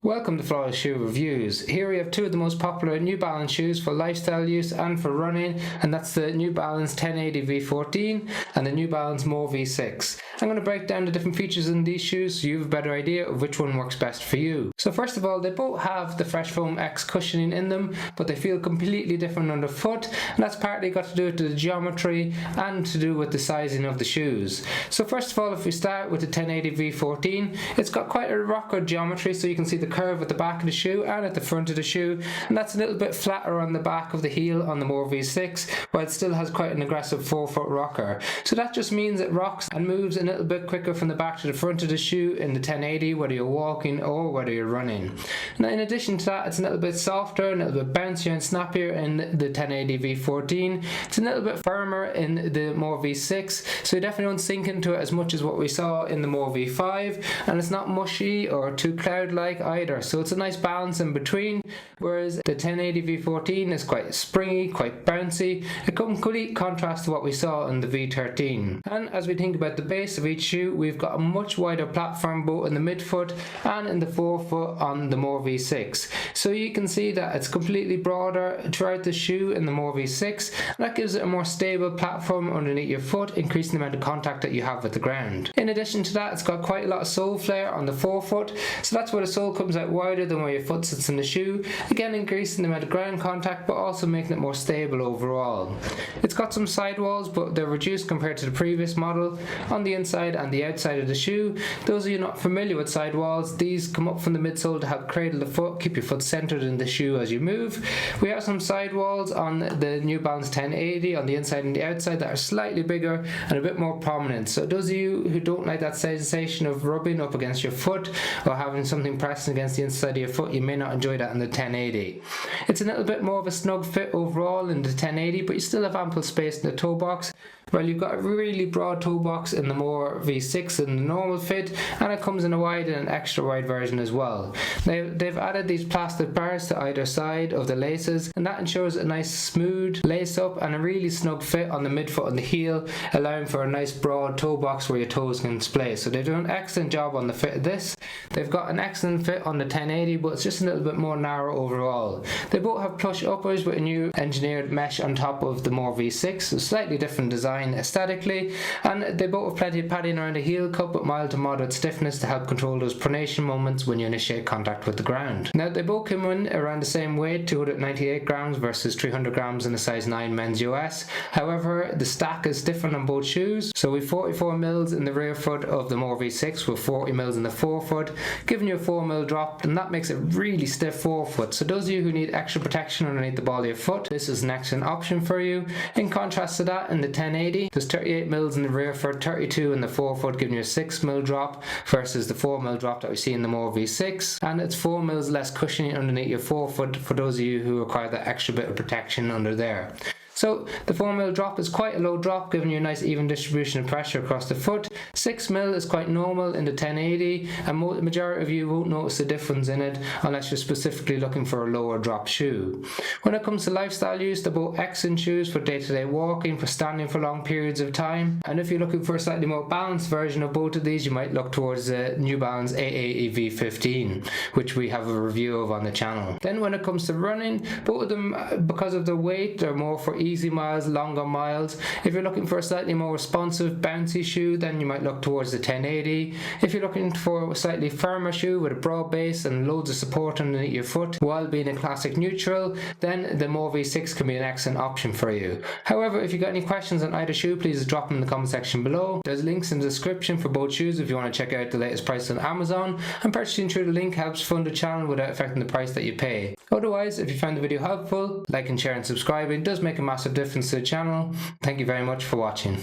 Welcome to Flawless Shoe Reviews. Here we have two of the most popular New Balance shoes for lifestyle use and for running, and that's the New Balance 1080 V14 and the New Balance More V6. I'm going to break down the different features in these shoes so you have a better idea of which one works best for you. So first of all, they both have the Fresh Foam X cushioning in them, but they feel completely different underfoot, and that's partly got to do with the geometry and to do with the sizing of the shoes. So first of all, if we start with the 1080 V14, it's got quite a rocker geometry, so you can see the curve at the back of the shoe and at the front of the shoe, and that's a little bit flatter on the back of the heel on the More V6, while it still has quite an aggressive forefoot rocker. So that just means it rocks and moves a little bit quicker from the back to the front of the shoe in the 1080, whether you're walking or whether you're running. Now in addition to that, it's a little bit softer, a little bit bouncier and snappier in the 1080 V14. It's a little bit firmer in the More V6, so you definitely don't sink into it as much as what we saw in the More V5, and it's not mushy or too cloud-like either. So it's a nice balance in between, whereas the 1080 V14 is quite springy, quite bouncy, a complete contrast to what we saw in the V13. And as we think about the base of each shoe, we've got a much wider platform both in the midfoot and in the forefoot on the More V6. So you can see that it's completely broader throughout the shoe in the More V6, and that gives it a more stable platform underneath your foot, increasing the amount of contact that you have with the ground. In addition to that, it's got quite a lot of sole flare on the forefoot, so that's where the sole comes out wider than where your foot sits in the shoe, again increasing the amount of ground contact but also making it more stable overall. It's got some sidewalls, but they're reduced compared to the previous model on the inside and the outside of the shoe. Those of you not familiar with sidewalls, these come up from the midsole to help cradle the foot, keep your foot centered in the shoe as you move. We have some sidewalls on the New Balance 1080 on the inside and the outside that are slightly bigger and a bit more prominent. So those of you who don't like that sensation of rubbing up against your foot or having something pressing against the inside of your foot, you may not enjoy that in the 1080. It's a little bit more of a snug fit overall in the 1080, but you still have ample space in the toe box. Well, you've got a really broad toe box in the More V6 in the normal fit, and it comes in a wide and an extra wide version as well. They've added these plastic bars to either side of the laces, and that ensures a nice smooth lace up and a really snug fit on the midfoot and the heel, allowing for a nice broad toe box where your toes can display. So they've done an excellent job on the fit of this. They've got an excellent fit on the 1080, but it's just a little bit more narrow overall. They both have plush uppers with a new engineered mesh on top of the More V6, so slightly different design aesthetically, and they both have plenty of padding around the heel cup with mild to moderate stiffness to help control those pronation moments when you initiate contact with the ground. Now they both come in around the same weight, 298 grams versus 300 grams in a size 9 men's US. However, the stack is different on both shoes, so we've 44 mils in the rear foot of the More V6 with 40 mils in the forefoot, giving you a 4 mil drop, and that makes it really stiff forefoot. So those of you who need extra protection underneath the ball of your foot, this is an excellent option for you. In contrast to that, in the 1080 there's 38 mils in the rear foot, 32 in the forefoot, giving you a 6 mil drop versus the 4 mil drop that we see in the More V6, and it's 4 mils less cushioning underneath your forefoot for those of you who require that extra bit of protection under there. So the 4 mil drop is quite a low drop, giving you a nice even distribution of pressure across the foot. 6 mil is quite normal in the 1080, and the majority of you won't notice a difference in it unless you're specifically looking for a lower drop shoe. When it comes to lifestyle use, they're both excellent shoes for day-to-day walking, for standing for long periods of time. And if you're looking for a slightly more balanced version of both of these, you might look towards the New Balance 880 V15, which we have a review of on the channel. Then when it comes to running, both of them, because of their weight, they're more for easy miles, longer miles. If you're looking for a slightly more responsive, bouncy shoe, then you might look towards the 1080. If you're looking for a slightly firmer shoe with a broad base and loads of support underneath your foot while being a classic neutral, then the More V6 can be an excellent option for you. However, if you've got any questions on either shoe, please drop them in the comment section below. There's links in the description for both shoes if you want to check out the latest price on Amazon, and purchasing through the link helps fund the channel without affecting the price that you pay. Otherwise, if you found the video helpful, like and share and subscribe. It does make a massive difference to the channel. Thank you very much for watching.